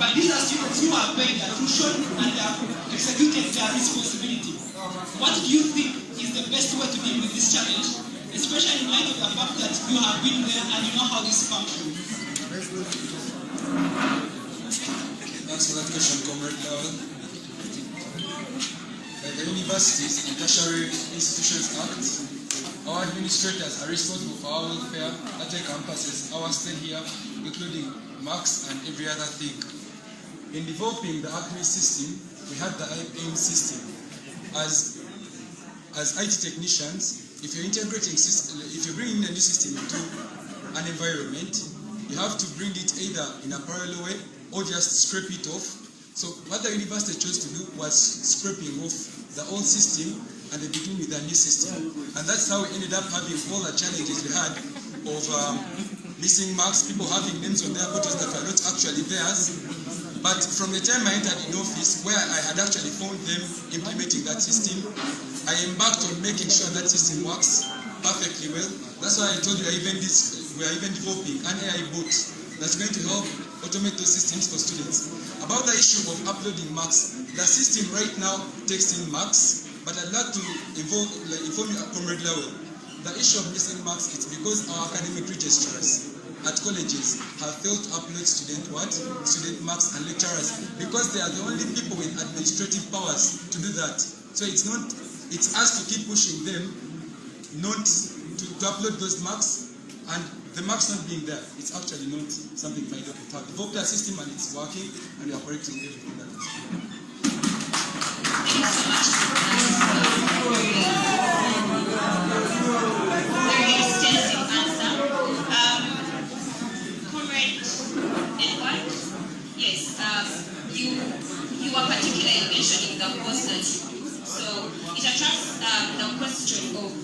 But these are students who are paid tuition and have executed their responsibility. What do you think is the best way to deal with this challenge, especially in light of the fact that you have been there and you know how this functions? Thanks for that question, Comrade Lowell. The Universities and Tertiary Institutions Act, our administrators are responsible for our welfare at the campuses, our stay here, including marks and every other thing. In developing the ACME system, we had the IAM system. As IT technicians, if you're integrating system, if you bring in a new system into an environment, you have to bring it either in a parallel way or just scrape it off. So what the university chose to do was scraping off the old system and they begin with a new system. And that's how we ended up having all the challenges we had of missing marks, people having names on their photos that were not actually theirs. But from the time I entered in office, where I had actually found them implementing that system, I embarked on making sure that system works perfectly well. That's why I told you we are even developing an AI bot that's going to help automate those systems for students. About the issue of uploading marks, the system right now takes in marks, but I'd like to inform you, Comrade Lowell, the issue of missing marks is because our academic registrars at colleges have failed to upload student marks and lecturers, because they are the only people with administrative powers to do that. So it's us to keep pushing them not to upload those marks, and the marks not being there, it's actually not something by the We have developed a system and it's working, and we are correcting everything that is. Thank you so much. Very extensive answer. Comrade Edward, yes, you were particularly mentioning the course that you do. So it attracts the question of,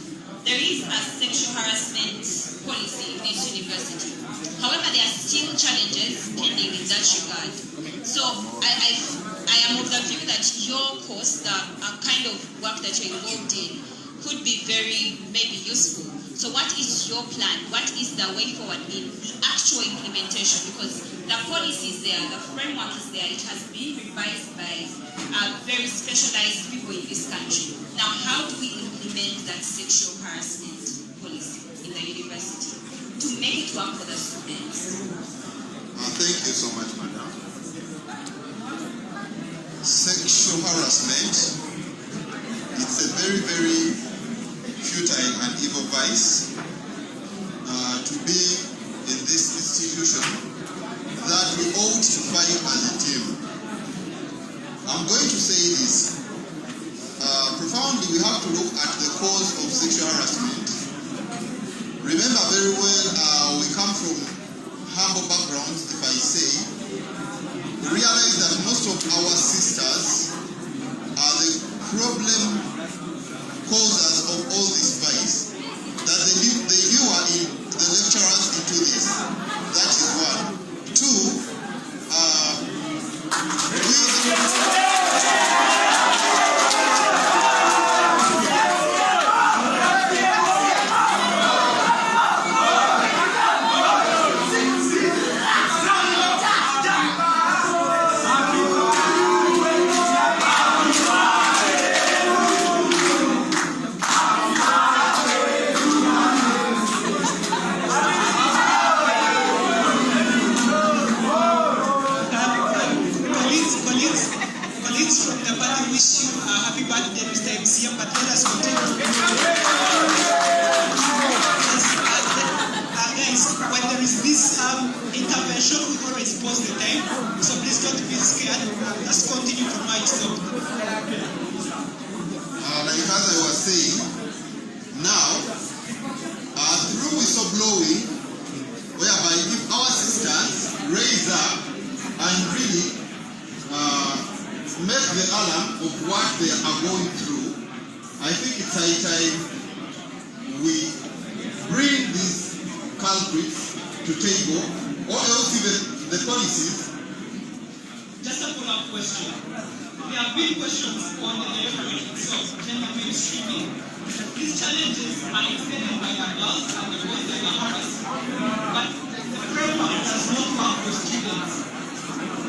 there is a sexual harassment policy in this university. However, there are still challenges pending in that regard. So I am of the view that your course, the kind of work that you're involved in, could be very maybe useful. So what is your plan? What is the way forward in the actual implementation? Because the policy is there, the framework is there, it has been revised by very specialized people in this country. Now, how do we implement that sexual harassment policy in the university to make it work for the students? Thank you so much, madam. Sexual harassment, it's a very, very futile and evil vice to be in this institution that we ought to fight as a team. I'm going to say this. Profoundly, we have to look at the cause of sexual harassment. Remember very well, we come from humble backgrounds, if I say. We realize that most of our sisters are the problem causers of all this vice. That they lure in the lecturers into this. That is one. Two,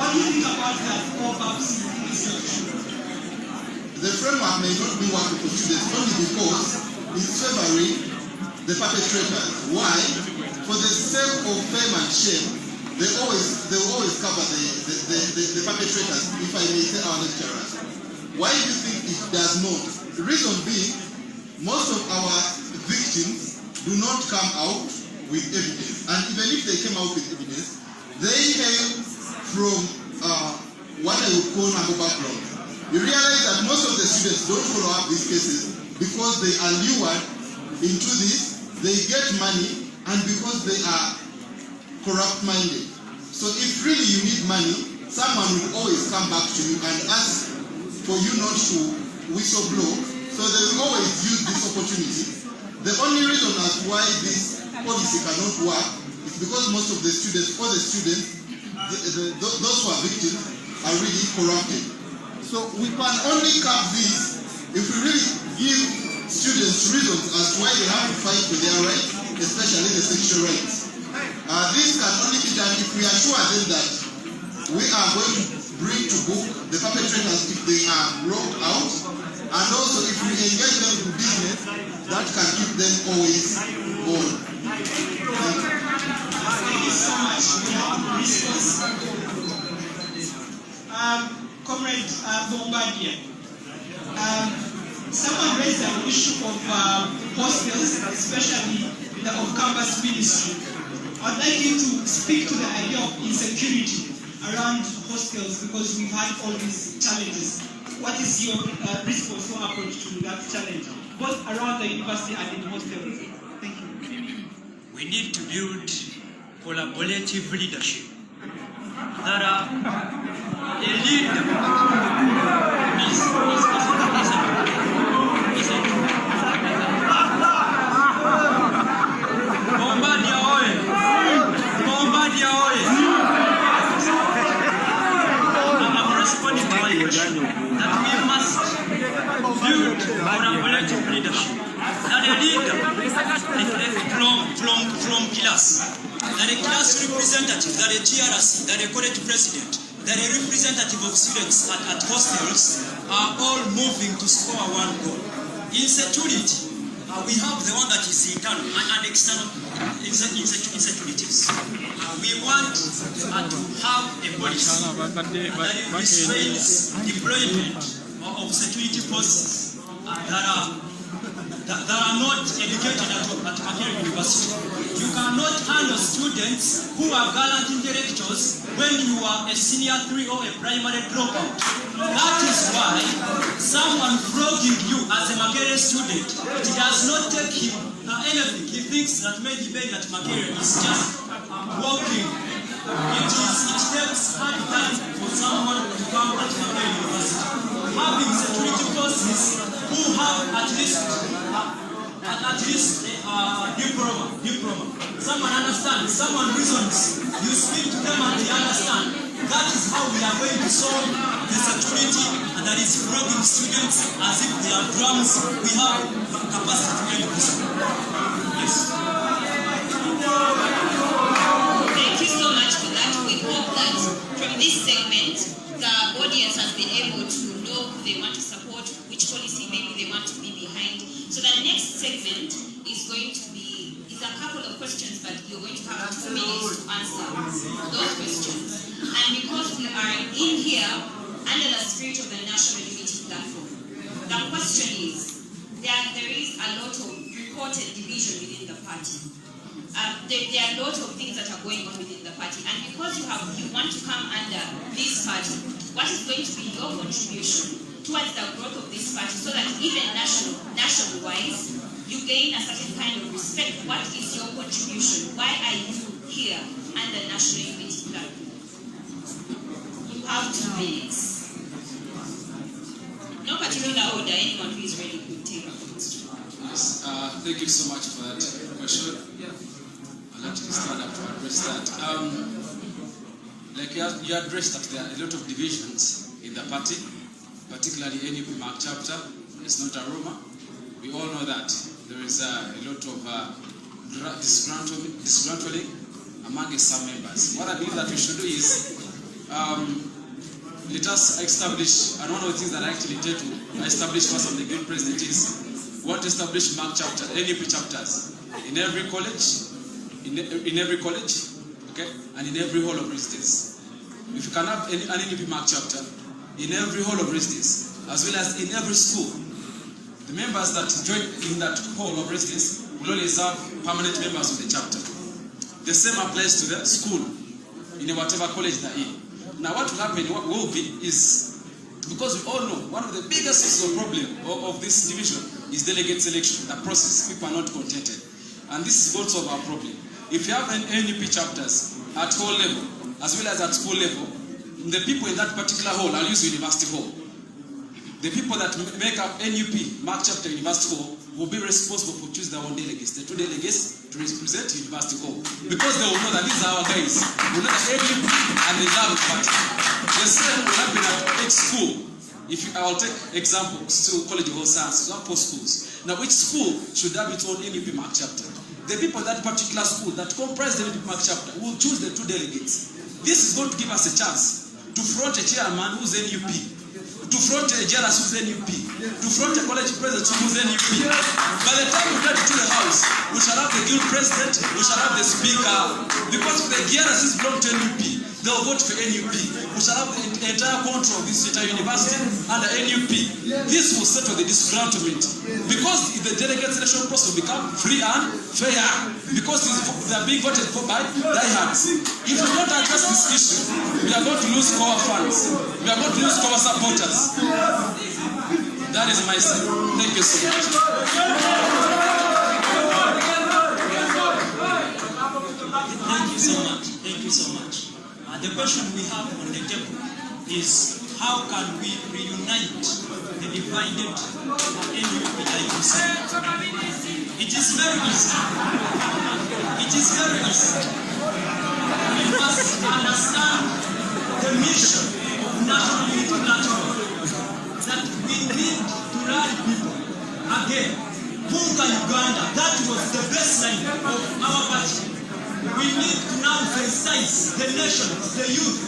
what do you think about that? Or perhaps in this situation? The framework may not be working for students only because it's favoring the perpetrators. Why? For the sake of fame and shame, they always cover the perpetrators, if I may say our lecturers. Why do you think it does not? The reason being, most of our victims do not come out with evidence. And even if they came out with evidence, they came from what I would call number background. You realize that most of the students don't follow up these cases because they are lured into this, they get money, and because they are corrupt-minded. So if really you need money, someone will always come back to you and ask for you not to whistleblow, so they will always use this opportunity. The only reason as why this policy cannot work is because most of the students, all the students, those who are victims, are really corrupted. So we can only cap this if we really give students reasons as to why they have to fight for their rights, especially the sexual rights. This can only be done if we assure them that we are going to bring to book the perpetrators if they are brought out, and also if we engage them in business that can keep them always on. Thank you so much for your response. Comrade Bombardier, someone raised an issue of hostels, especially the off-campus ministry. I'd like you to speak to the idea of insecurity around hostels because we've had all these challenges. What is your response or approach to that challenge, both around the university and in hostels? Thank you. We need to build collaborative leadership that are a leader. Bombardier oil! Bombardier oil! I'm responding to my question that we must build collaborative leadership. That a leader from class, that a class representative, that a GRC, that a college president, that a representative of students at hostels are all moving to score one goal. In security, we have the one that is internal and external insecurities. We want to have a policy that restrains deployment of security forces that are not educated at Makerere Universty. You cannot handle students who are gallant intellectuals when you are a senior 3 or a primary dropout. That is why someone flogging you as a Makerere student, it does not take him anything. He thinks that maybe being at Makerere is just walking. It takes hard time for someone to come at Makerere University. Having security forces who have at least diploma. Someone understands, someone reasons. You speak to them and they understand. That is how we are going to solve the security and that is flogging students as if they are drums. We have capacity to end this. Yes. Thank you so much for that. We hope that from this segment, the audience has been able to know who they want to support, which policy maybe they want to be behind. So the next segment is going to be a couple of questions, but you're going to have 2 minutes to answer those questions. And because we are in here under the spirit of the National Unity Platform, the question is, there is a lot of reported division within the party. There are a lot of things that are going on within the party, and because you want to come under this party, what is going to be your contribution towards the growth of this party, so that even national-wise, you gain a certain kind of respect? What is your contribution? Why are you here under National Unity Platform? You have 2 minutes. No particular order. Anyone who is ready could take a question. Yes, thank you so much for that question. I'll actually stand up to address that. Like you addressed that there are a lot of divisions in the party, particularly NUP Mark chapter. It's not a rumor. We all know that there is a lot of disgruntling among some members. What I believe that we should do is let us establish, and one of the things that I actually did to establish what of the great president is, we want to establish MAC chapters, NUP chapters in every college, in every college, okay, and in every hall of residence. If you can have an NUP MAC chapter in every hall of residence, as well as in every school, the members that join in that hall of residence will always have permanent members of the chapter. The same applies to the school, in whatever college they're in. Now what will happen, what will be, is, because we all know, one of the biggest sources of problem of this division is delegate selection, the process. People are not contented. And this is also our problem. If you have an NUP chapters at hall level, as well as at school level, the people in that particular hall, I'll use university hall. The people that make up NUP, MAC chapter university hall, will be responsible for choosing their own delegates, the 2 delegates to represent university hall. Because they will know that these are our guys. We know the NUP and the Islamic party. The same will happen at each school. I'll take examples to College of Health Sciences, or post schools. Now, which school should have its own NUP MAC chapter? The people in that particular school that comprise the NUP MAC chapter will choose the 2 delegates. This is going to give us a chance to front a chairman who's NUP, to front a jealous who's NUP, to front a college president who's NUP. By the time we get to the house, we shall have the guild president, we shall have the speaker, because if the jealousies belong to NUP, they'll vote for NUP. We shall have the entire control of this entire university under NUP. This will settle the disgruntlement. Because the delegate selection process will become free and fair. Because they are being voted for by diehards. If we don't address this issue, we are going to lose core funds. We are going to lose core supporters. That is my side. Thank you so much. Thank you so much. Thank you so much. The question we have on the table is how can we reunite the divided NUP like you said? It is very easy. It is very easy. We must understand the mission of National Unity Platform, that we need to rally people again. Kk Uganda, that was the baseline of our party. We need to now sensitize the nation, the youth,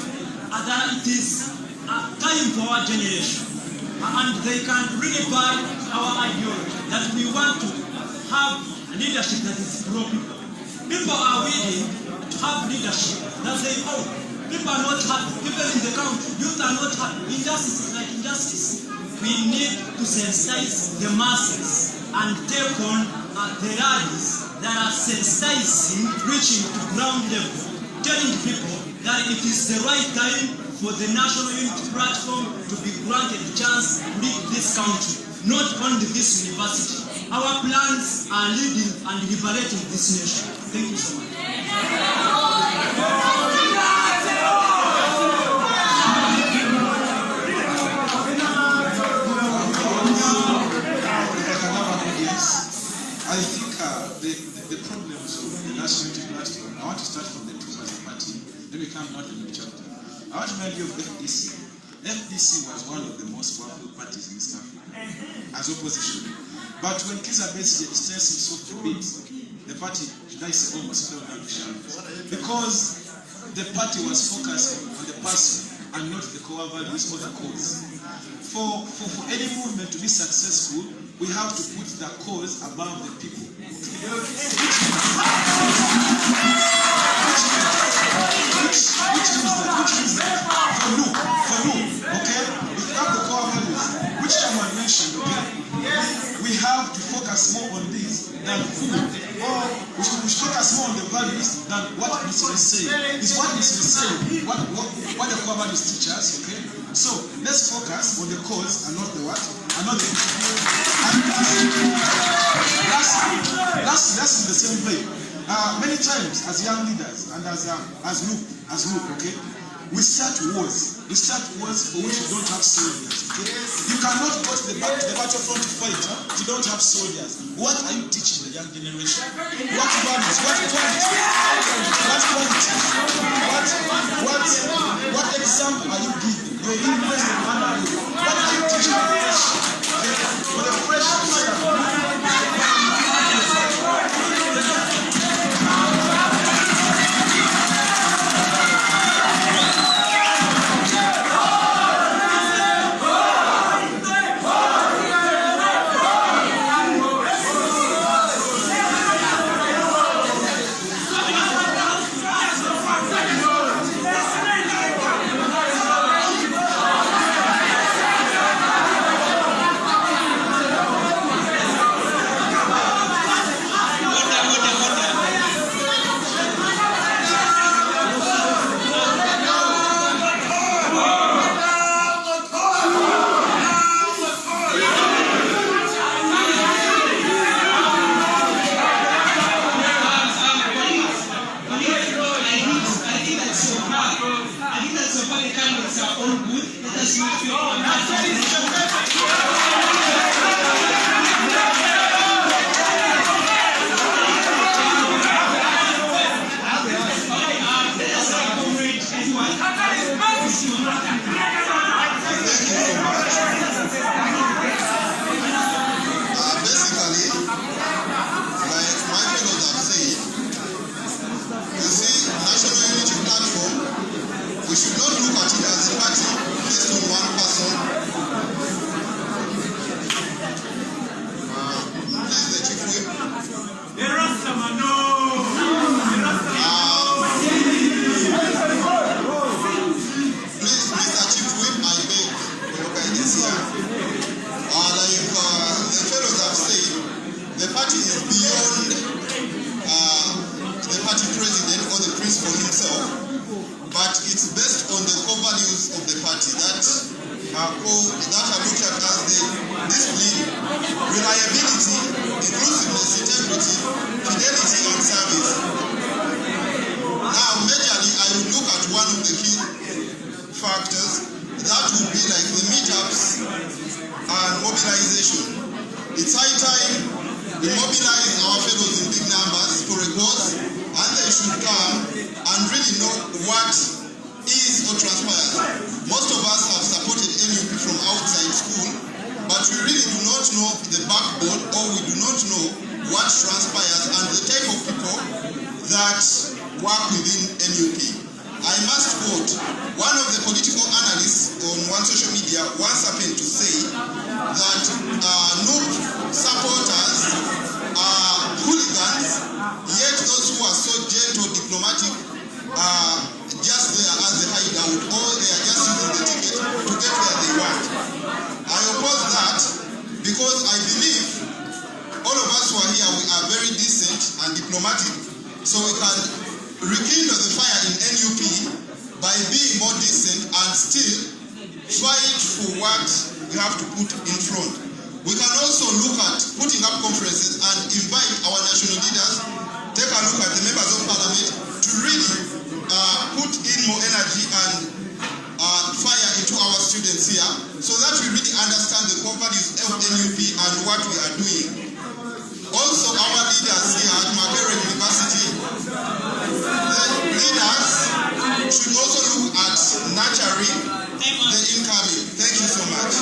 that it is time for our generation. And they can really buy our ideology that we want to have leadership that is pro-people. People are willing to have leadership that they own. People are not happy. People in the country, youth are not happy. Injustice is like injustice. We need to sensitize the masses and take on the rallies that are sensitizing, reaching to ground level, telling people that it is the right time for the National Unity Platform to be granted a chance to lead this country, not only this university. Our plans are leading and liberating this nation. Thank you so much. I think the problems of the National Unity Platform, I want to start from the two as a party, then we come out in the chapter. I want to remind you of FDC. FDC was one of the most powerful parties in East Africa as opposition. But when Kizza Besigye distanced himself a bit, the party, should I say, almost fell down to shambles. Because the party was focused on the person and not the core values or the cause. For any movement to be successful, we have to put the cause above the people. Which means that for you, okay, if you have the core values, which someone mentioned, okay, we have to focus more on this than who, or we should focus more on the values than what this is saying. It's what this is saying, what the core values teach us, okay? So let's focus on the cause and not the what, and not the that's in the same way. Many times as young leaders and as Luke, okay, we start wars. We start wars for which we don't have soldiers. Okay? You cannot go to the battlefront to fight if you don't have soldiers. What are you teaching the young generation? What values? What quality? What example are you giving? You're investing in money. What are you teaching the nation? For the fresh parties are all good. Let us not feel we should not look at it as a party based on one person. Please, the chief whip. Please, Mr. Chief Whip, I beg for your guidance here. Like the fellows have said, the party is beyond the party president or the principal himself. But it's based on the core values of the party that are looked at as the discipline, reliability, inclusiveness, integrity, fidelity, and service. Now, majorly, I would look at one of the key factors. That would be like the meetups and mobilization. It's high time we mobilize our fellows in big numbers for a cause, and they should come and really know what is or transpires. Most of us have supported NUP from outside school, but we really do not know the backbone, or we do not know what transpires and the type of people that work within NUP. I must quote one of the political analysts on one social media once happened to say that NUP supporters are hooligans, yet those who are so gentle, diplomatic, just there as a hideout, or they are just using the ticket to get where they want. I oppose that because I believe all of us who are here, we are very decent and diplomatic, so we can rekindle the fire in NUP by being more decent and still fight for what we have to put in front. We can also look at putting up conferences and invite our national leaders, take a look at the members of parliament to really put in more energy and fire into our students here so that we really understand the core values of NUP and what we are doing. Also, our leaders here at Makerere Universty, the leaders should also look at nurturing the incoming. Thank you so much.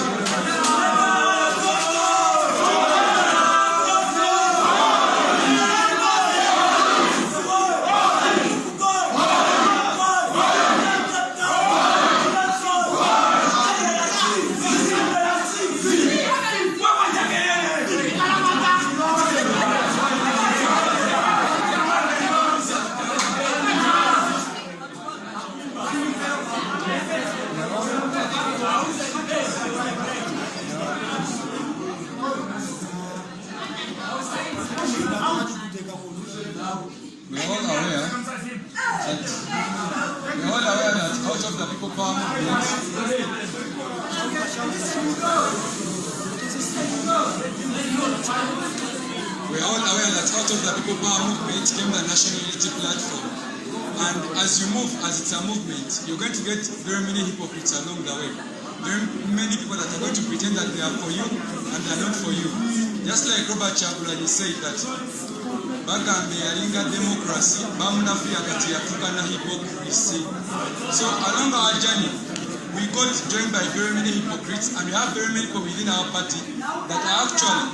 We're all aware that out of the people power movement, came the National Unity Platform. And as you move, as it's a movement, you're going to get very many hypocrites along the way. Very many people that are going to pretend that they are for you and they are not for you. Just like Robert Chagulanyi said that bagambe yalinga democracy bamunafiya kati yatukana hypocrisy. So along our journey, we got joined by very many hypocrites, and we have very many people within our party that are actually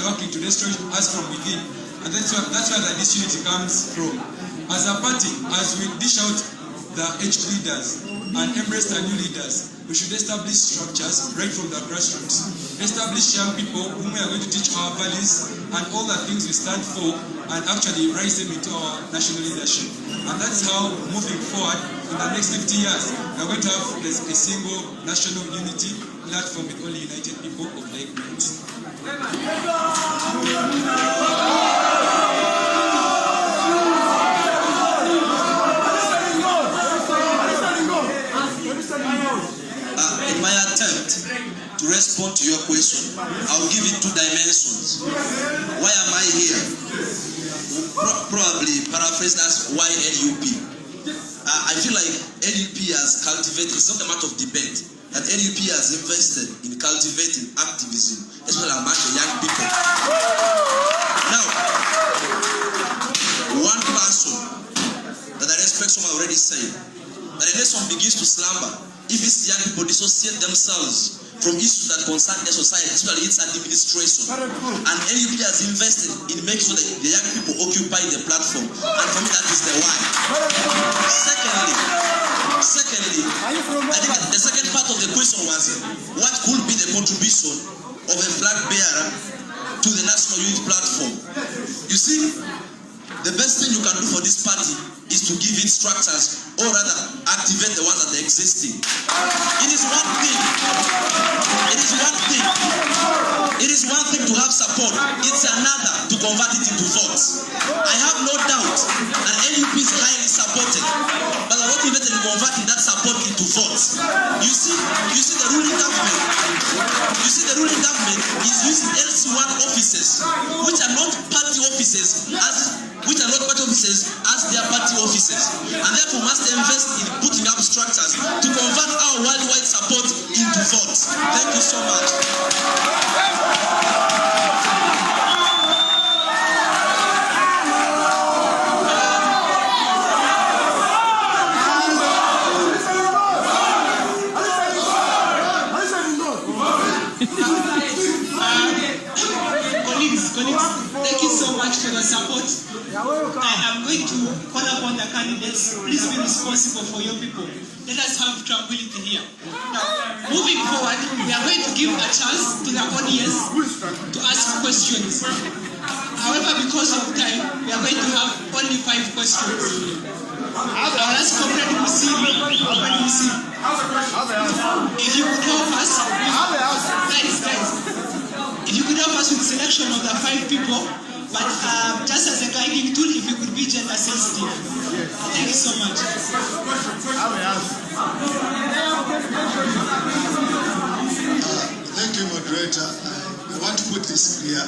working to destroy us from within, and that's where the disunity comes from. As a party, as we dish out the aged leaders and embrace the new leaders, we should establish structures right from the grassroots. Establish young people whom we are going to teach our values and all the things we stand for, and actually raise them into our national leadership. And that's how, moving forward, in the next 50 years, we are going to have a single national unity platform with only united people of like minds. In my attempt to respond to your question, I'll give it two dimensions. Why am I here? Probably paraphrased as why NUP. I feel like NUP has cultivated, it's not a matter of debate, that NUP has invested in cultivating activism, especially among the young people. Now, one person that I respect, someone already said, that a nation begins to slumber if its young people dissociate themselves from issues that concern their society, especially its administration. And NUP has invested in making sure that the young people occupy the platform. And for me, that is the why. Secondly, I think the second part of the question was, what could be the contribution of a flag bearer to the National Youth Platform? You see, the best thing you can do for this party is to give it structures, or rather activate the ones that are existing. It is one thing to have support. It's another to convert it into votes. I have no doubt that NUP is highly supported, but they're not even converting that support into votes. You see the ruling government. The ruling government is using LC1 offices, which are not party offices, as their party offices, and therefore must invest in putting up structures to convert our worldwide support into votes. Thank you so much. Colleagues, thank you so much for the support. I am going to call upon the candidates. Please be responsible for your people. Let us have tranquility here. Now, moving forward, we are going to give a chance to the audience to ask questions. However, because of time, we are going to have only 5 questions. I'll ask Comrade Musili. If you could help us, guys. If you could help us with selection of the 5 people, but just as a guiding tool, if you could be gender sensitive. Thank you so much. Thank you, moderator. I want to put this clear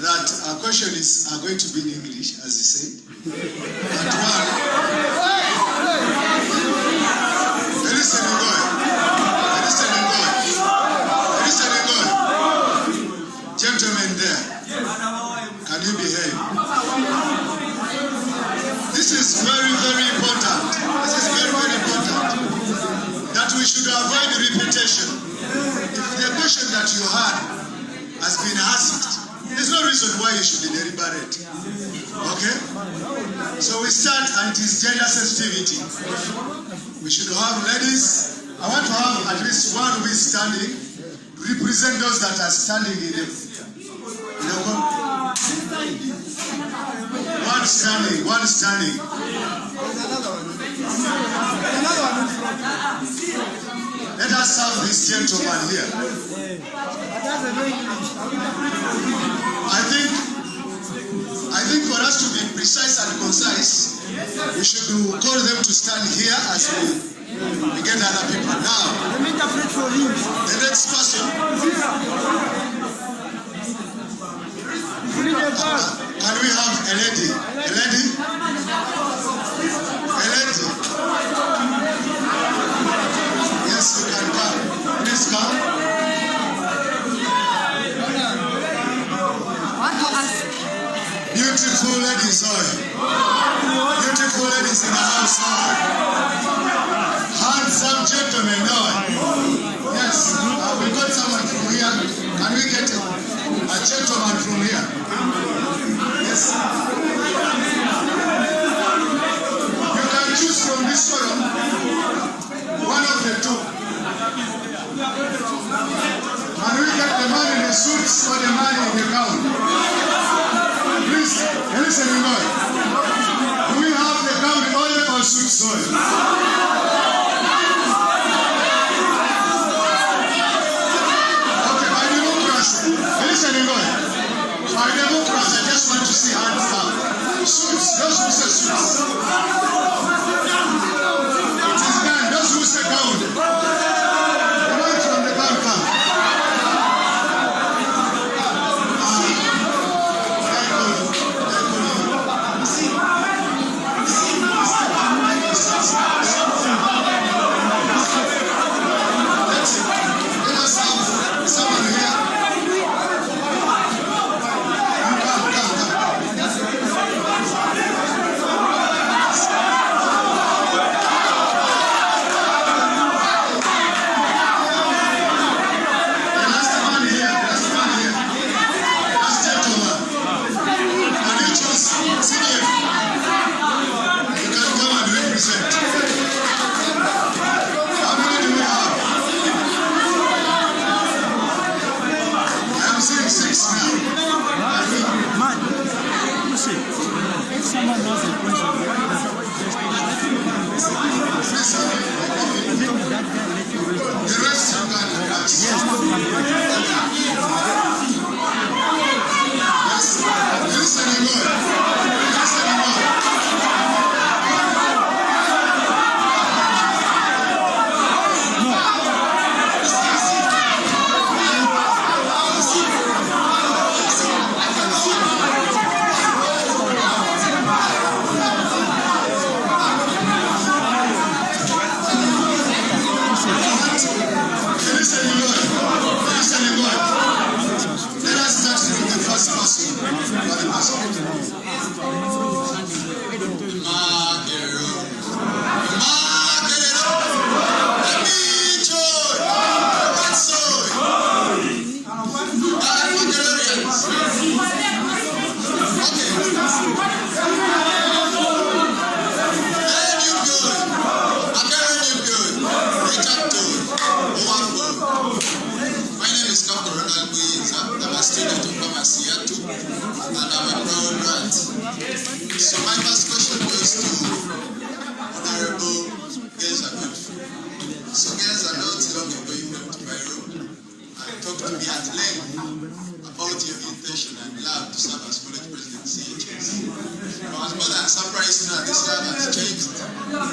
that our questions are going to be in English, as you said. But one, listen and go. Gentlemen there, can you behave? This is very, very important. That we should avoid repetition. If the question that you had has been asked, there's no reason why you should deliberate. Okay? So we start, and it is gender sensitivity. We should have ladies. I want to have at least one who is standing to represent those that are standing in the one standing. Let us have this gentleman here. I think for us to be precise and concise, we should call them to stand here as we get other people. Now, the next person. Can we have a lady? A lady? Yes, you can come. Please come. Beautiful ladies, beautiful ladies in the house. Handsome gentlemen, yes, we got someone from here. Can we get a gentleman from here? Yes. You can choose from this forum one of the two. Can we get the man in the suits or the man in the gown? Please, listen to me. Do we have the gown oil or suits oil? Okay, by democracy. Listen to me. By democracy.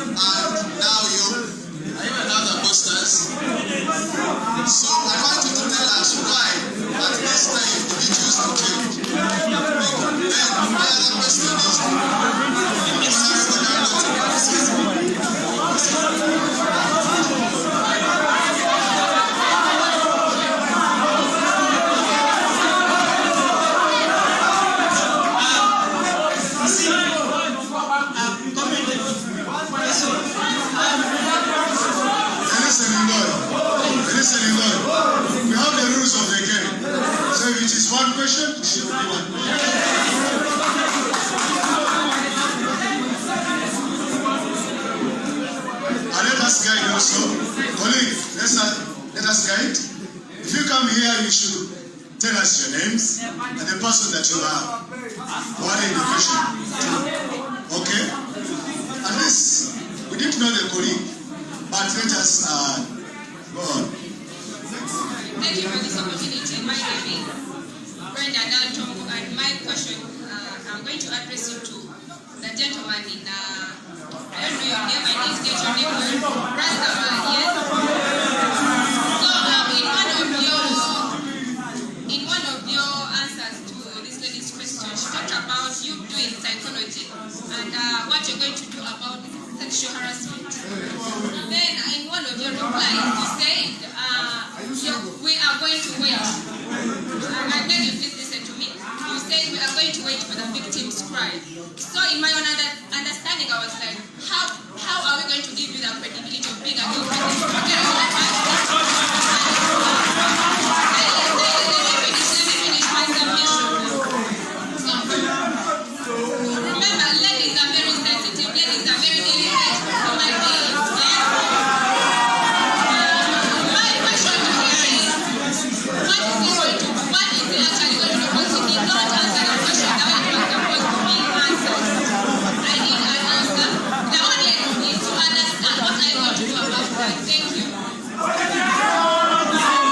and now you are even other posters. So I want you to tell us why at this time did you choose to change. Then my other question is, we have the rules of the game. So if it is one question, it should be one question. And let us guide also. Colleague, let us guide. If you come here, you should tell us your names and the person that you are. What is the question? Okay? At least, we didn't know the colleague, but let us go on. Thank you for this opportunity. My name is Brenda Daltongo, and my question, I'm going to address it to the gentleman in, I don't know your name, I didn't get your name, Rastaman, yes? So, in one of your answers to this lady's question, she talked about you doing psychology and what you're going to do about sexual harassment. Then, in one of your replies,